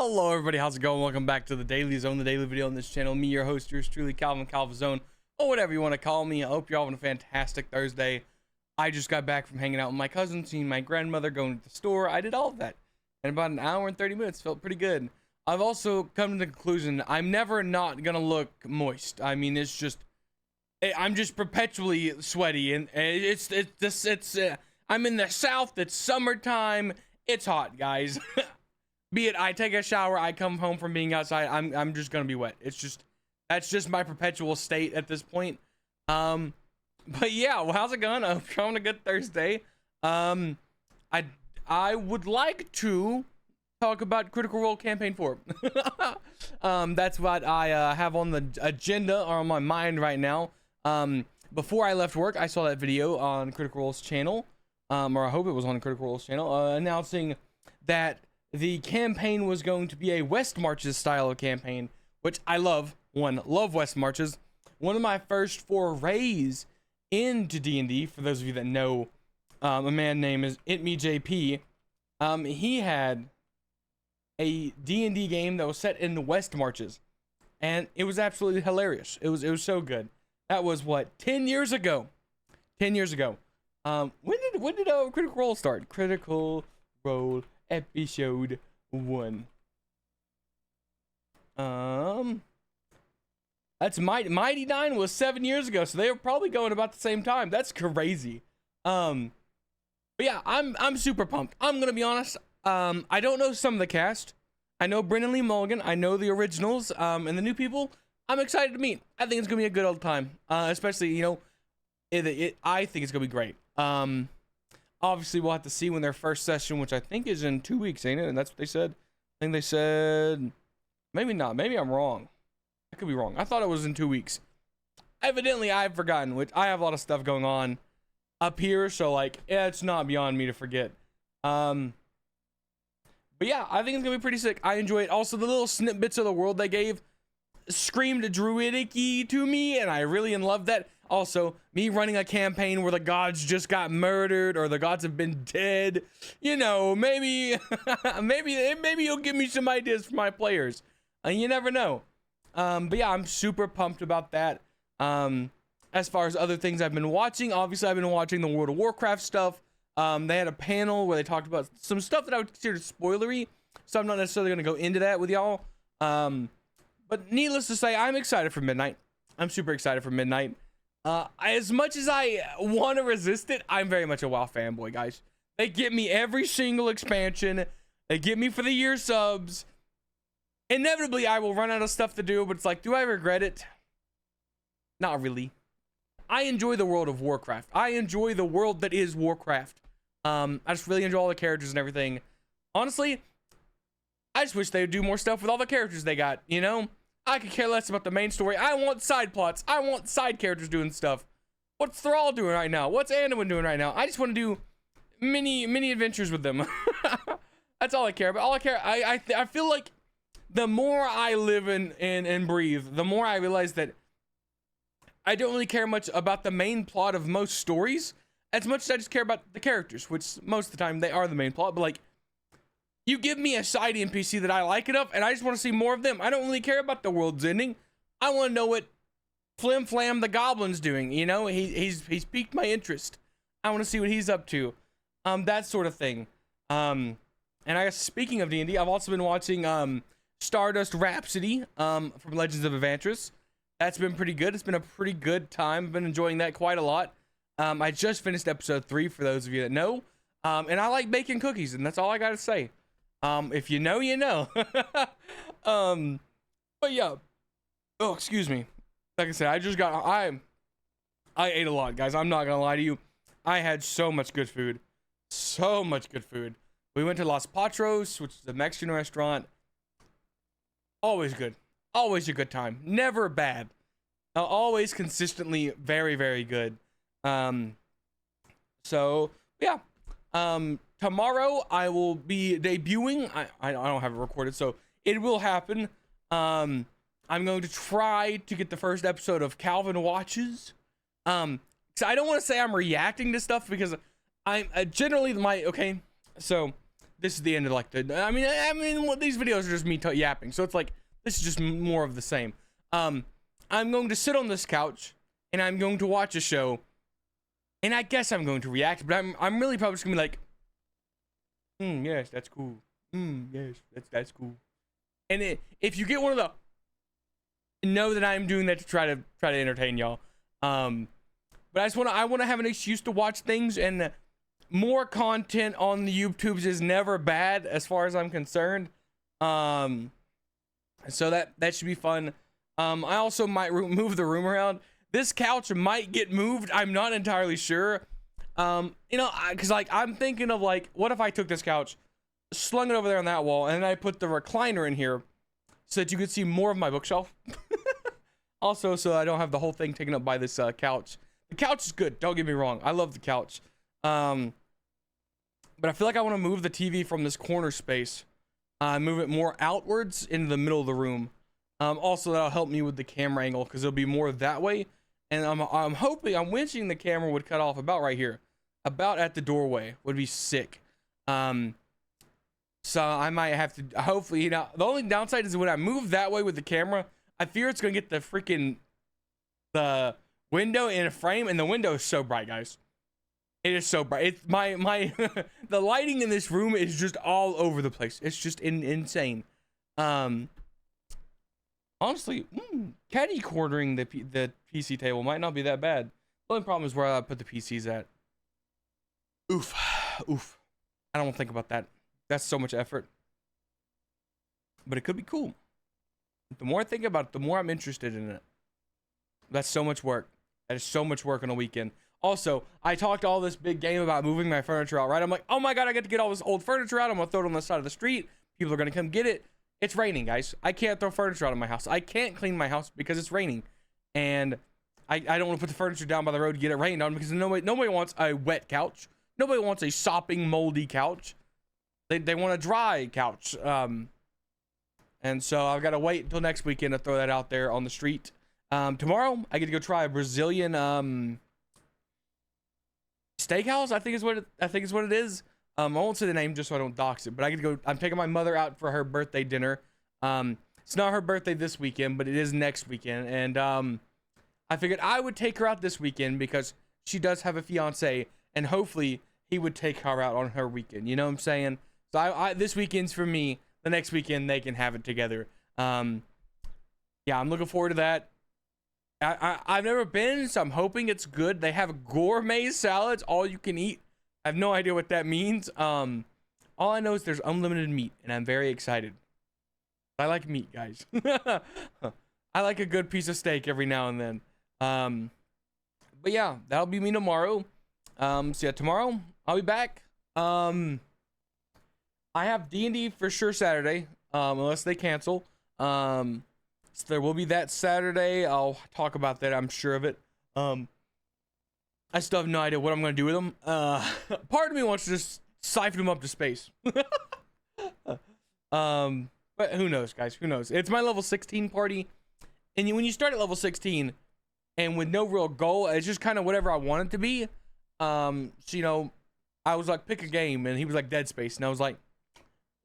Hello everybody, how's it going? Welcome back to the Daily Zone, the daily video on this channel. Me, your host, yours truly, Calvzone, or whatever you want to call me. I hope you're having a fantastic Thursday. I just got back from hanging out with my cousin, seeing my grandmother, going to the store. I did all of that in about an hour and 30 minutes. Felt pretty good. I've also come to the conclusion I'm never not gonna look moist. I mean, it's just I'm just perpetually sweaty, and I'm in the South. It's summertime. It's hot, guys. Be it I take a shower, I come home from being outside, I'm just gonna be wet. That's just my perpetual state at this point. But yeah, well, how's it going? I hope you're having a good Thursday. I would like to talk about Critical Role Campaign 4. That's what I have on the agenda or on my mind right now. Before I left work, I saw that video on Critical Role's channel, or I hope it was on Critical Role's channel, announcing that the campaign was going to be a West Marches style of campaign, which I love. Love West Marches. One of my first forays into D&D, for those of you that know, a man named is JP. He had a D&D game that was set in the West Marches, and it was absolutely hilarious. It was so good. That was what, 10 years ago. 10 years ago. When did Critical Role start? Critical Role episode 1. That's Mighty Nine was 7 years ago, so they were probably going about the same time. That's crazy. But yeah, I'm super pumped. I'm gonna be honest. I don't know some of the cast. I know Brennan Lee Mulligan. I know the originals. And the new people, I'm excited to meet. I think it's gonna be a good old time. Especially, you know, I think it's gonna be great. Obviously, we'll have to see when their first session, which I think is in 2 weeks, ain't it? And that's what they said. I think they said, maybe not. Maybe I'm wrong. I could be wrong. I thought it was in 2 weeks. Evidently, I've forgotten, which I have a lot of stuff going on up here. So, like, yeah, it's not beyond me to forget. But yeah, I think it's going to be pretty sick. I enjoy it. Also, the little snippets of the world they gave screamed druidic-y to me, and I really love that. Also, me running a campaign where the gods just got murdered or the gods have been dead, you know, maybe maybe you'll give me some ideas for my players. You never know. But yeah, I'm super pumped about that. As far as other things I've been watching, obviously I've been watching the World of Warcraft stuff. They had a panel where they talked about some stuff that I would consider spoilery, so I'm not necessarily going to go into that with y'all. But needless to say, I'm excited for Midnight. I'm super excited for Midnight. As much as I want to resist it, I'm very much a WoW fanboy, guys. They get me every single expansion. They get me for the year subs. Inevitably, I will run out of stuff to do, but it's like, do I regret it? Not really. I enjoy the world of Warcraft. I enjoy the world that is Warcraft. I just really enjoy all the characters and everything. Honestly, I just wish they would do more stuff with all the characters they got, you know? I could care less about the main story. I want side plots. I want side characters doing stuff. What's Thrall doing right now? What's Anduin doing right now? I just want to do mini adventures with them. That's all I care about. I feel like the more I live and breathe, the more I realize that I don't really care much about the main plot of most stories as much as I just care about the characters, which most of the time they are the main plot. But like, you give me a side NPC that I like enough, and I just want to see more of them. I don't really care about the world's ending. I want to know what Flim Flam the Goblin's doing. You know, he's piqued my interest. I want to see what he's up to. That sort of thing. And I guess speaking of D&D, I've also been watching Stardust Rhapsody from Legends of Evantris. That's been pretty good. It's been a pretty good time. I've been enjoying that quite a lot. I just finished episode 3 for those of you that know. And I like baking cookies, and that's all I got to say. If you know, you know. But yeah. Oh, excuse me. Like I said, I ate a lot, guys. I'm not gonna lie to you. I had so much good food. So much good food. We went to Los Patros, which is a Mexican restaurant. Always good. Always a good time. Never bad. Always consistently very, very good. So yeah. Tomorrow I will be debuting. I don't have it recorded, so it will happen. I'm going to try to get the first episode of Calvin Watches. So I don't want to say I'm reacting to stuff because I'm generally okay. So this is the end of like the. I mean, these videos are just me yapping, so it's like this is just more of the same. I'm going to sit on this couch and I'm going to watch a show, and I guess I'm going to react, but I'm really probably just gonna be like, yes, that's cool. Yes, that's cool. And if you get one of the, know that I'm doing that to try to entertain y'all. But I want to have an excuse to watch things, and more content on the YouTubes is never bad as far as I'm concerned. So that should be fun. I also might move the room around. This couch might get moved. I'm not entirely sure. Cause like I'm thinking of like, what if I took this couch, slung it over there on that wall, and then I put the recliner in here so that you could see more of my bookshelf. Also, so I don't have the whole thing taken up by this couch. The couch is good. Don't get me wrong. I love the couch. But I feel like I want to move the TV from this corner space, move it more outwards into the middle of the room. Also, that'll help me with the camera angle because it'll be more that way. And I'm wishing the camera would cut off about right here, about at the doorway would be sick. So I might have to, hopefully, the only downside is when I move that way with the camera, I fear it's gonna get the window in a frame, and the window is so bright, guys. It is so bright. It's my the lighting in this room is just all over the place. It's just insane. Honestly, caddy quartering the PC table might not be that bad. The only problem is where I put the PCs at. Oof. I don't want to think about that. That's so much effort. But it could be cool. The more I think about it, the more I'm interested in it. That's so much work. That is so much work on a weekend. Also, I talked all this big game about moving my furniture out, right? I'm like, oh my God, I get to get all this old furniture out. I'm going to throw it on the side of the street. People are going to come get it. It's raining, guys. I can't throw furniture out of my house. I can't clean my house because it's raining. And I don't want to put the furniture down by the road to get it rained on because nobody wants a wet couch. Nobody wants a sopping, moldy couch. They want a dry couch. And so I've got to wait until next weekend to throw that out there on the street. Tomorrow I get to go try a Brazilian steakhouse. I think is what it is. I won't say the name just so I don't dox it, but I get to go. I'm taking my mother out for her birthday dinner. It's not her birthday this weekend, but it is next weekend. And I figured I would take her out this weekend because she does have a fiance, and hopefully he would take her out on her weekend. You know what I'm saying? So this weekend's for me. The next weekend they can have it together. Yeah, I'm looking forward to that. I've never been, so I'm hoping it's good. They have gourmet salads, all you can eat. I have no idea what that means. All I know is there's unlimited meat, and I'm very excited. I like meat, guys. I like a good piece of steak every now and then. But yeah, that'll be me tomorrow. So yeah, tomorrow I'll be back. I have D&D for sure Saturday, unless they cancel. So there will be that Saturday. I'll talk about that. I'm sure of it. I still have no idea what I'm going to do with them. Part of me wants to just siphon them up to space. But who knows, guys? Who knows? It's my level 16 party. And when you start at level 16 and with no real goal, it's just kind of whatever I want it to be. So, I was like, pick a game. And he was like, Dead Space. And I was like,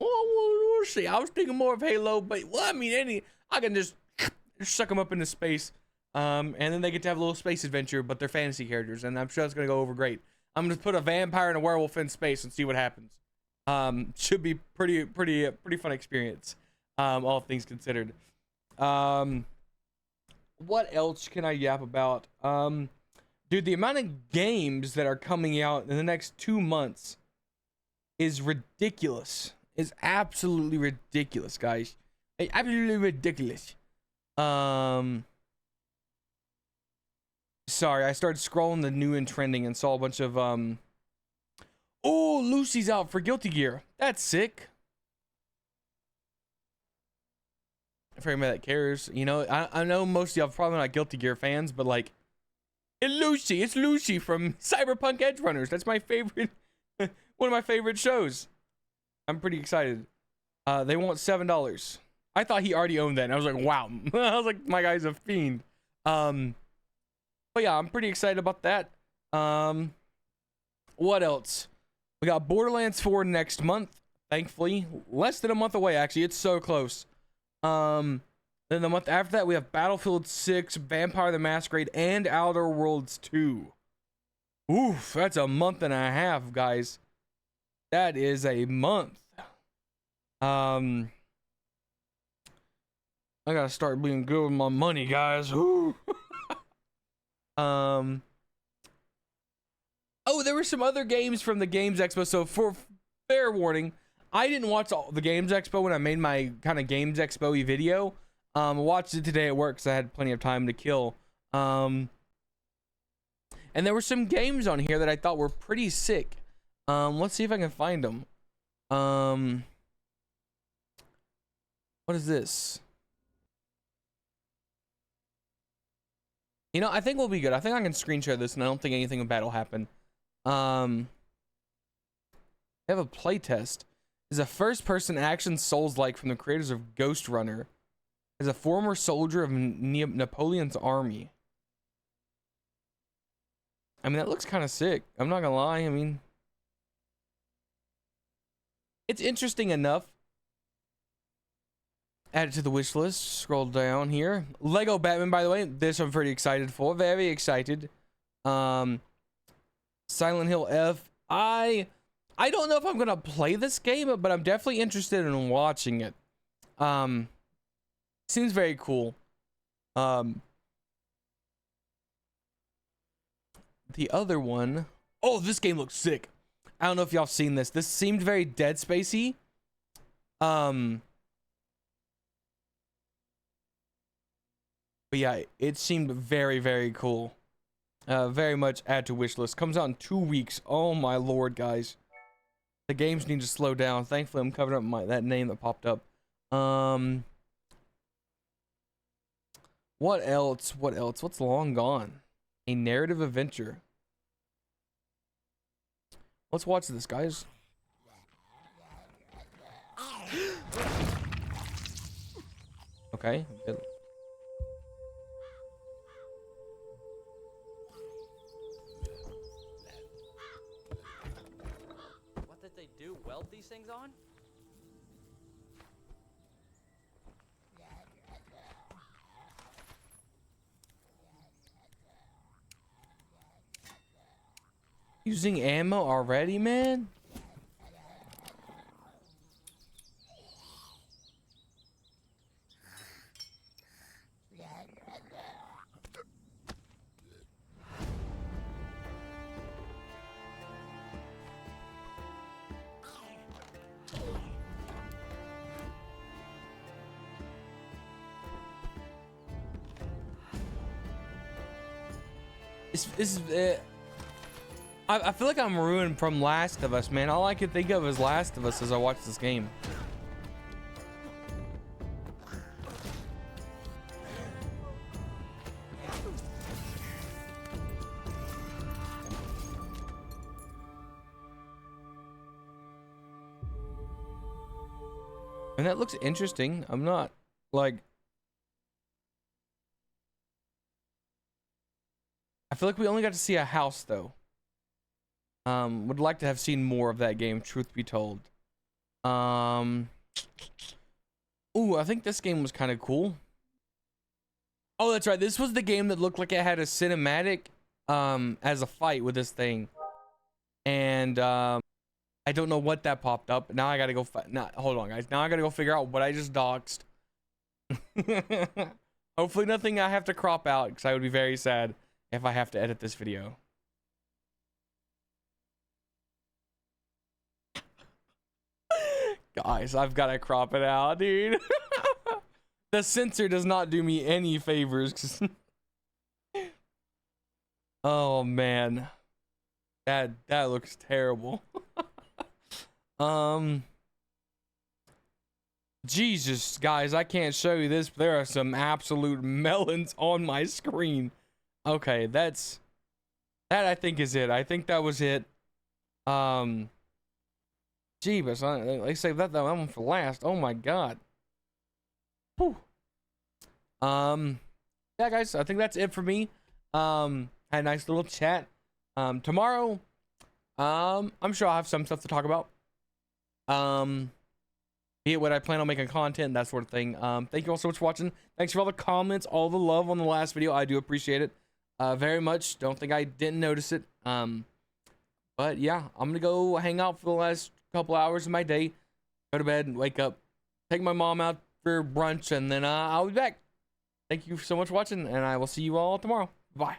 we'll see. I was thinking more of Halo. But, well, I mean, I can just suck them up into space. And then they get to have a little space adventure, but they're fantasy characters, and I'm sure that's gonna go over great. I'm gonna put a vampire and a werewolf in space and see what happens. Should be pretty fun experience. All things considered. What else can I yap about? Dude, the amount of games that are coming out in the next 2 months is ridiculous. Is absolutely ridiculous, guys. Absolutely ridiculous. Sorry, I started scrolling the new and trending and saw a bunch of oh, Lucy's out for Guilty Gear. That's sick. For anybody that cares, I know most of y'all probably not Guilty Gear fans, but like, it's Lucy from Cyberpunk Edge Runners. That's my favorite, one of my favorite shows. I'm pretty excited. They want $7. I thought he already owned that, and I was like, wow. I was like, my guy's a fiend. But yeah, I'm pretty excited about that. What else? We got Borderlands 4 next month. thankfully. Less than a month away, actually. It's so close. Then the month after that, we have Battlefield 6, Vampire the Masquerade, and Outer Worlds 2. Oof, that's a month and a half, guys. That is a month. I gotta start being good with my money, guys. Ooh. Oh, there were some other games from the Games Expo. So for fair warning, I didn't watch all the Games Expo when I made my kind of Games Expo-y video. I watched it today at work because I had plenty of time to kill. And there were some games on here that I thought were pretty sick. Let's see if I can find them. What is this? You know, I think we'll be good. I think I can screen share this, and I don't think anything bad will happen. I have a playtest. Is a first-person action Souls-like from the creators of Ghost Runner. As a former soldier of Napoleon's army. I mean, that looks kind of sick. I'm not gonna lie. I mean, it's interesting enough. Add it to the wish list. Scroll down here. Lego Batman, by the way. This I'm pretty excited for. Very excited. Silent Hill F. I don't know if I'm gonna play this game, but I'm definitely interested in watching it. Seems very cool. The other one. Oh, this game looks sick. I don't know if y'all have seen this. This seemed very Dead Spacey. But yeah, it seemed very, very cool. Very much add to wish list. Comes out in 2 weeks. Oh my lord, guys. The games need to slow down. Thankfully, I'm covering up that name that popped up. What else? What else? What's long gone? A narrative adventure. Let's watch this, guys. Okay. Good. What did they do? Weld these things on? Using ammo already, man? I feel like I'm ruined from Last of Us, man. All I could think of is Last of Us as I watch this game. And that looks interesting. I'm not like, I feel like we only got to see a house though. Would like to have seen more of that game, truth be told. Ooh, I think this game was kind of cool. Oh, that's right. This was the game that looked like it had a cinematic as a fight with this thing. And I don't know what that popped up. Now I gotta go hold on, guys. Now I gotta go figure out what I just doxed. Hopefully nothing I have to crop out, because I would be very sad if I have to edit this video. Guys, I've got to crop it out, dude. The censor does not do me any favors. Oh man, that looks terrible. Jesus, guys, I can't show you this, but there are some absolute melons on my screen. Okay, that I think is it. I think that was it. Jeebus, they saved that one for last. Oh my god. Whew. Yeah, guys, I think that's it for me. Had a nice little chat. Tomorrow, I'm sure I'll have some stuff to talk about. Be it what I plan on making content, that sort of thing. Thank you all so much for watching. Thanks for all the comments, all the love on the last video. I do appreciate it very much. Don't think I didn't notice it. But yeah, I'm gonna go hang out for the last couple hours of my day, go to bed and wake up, take my mom out for brunch, and then I'll be back. Thank you so much for watching, and I will see you all tomorrow. Bye.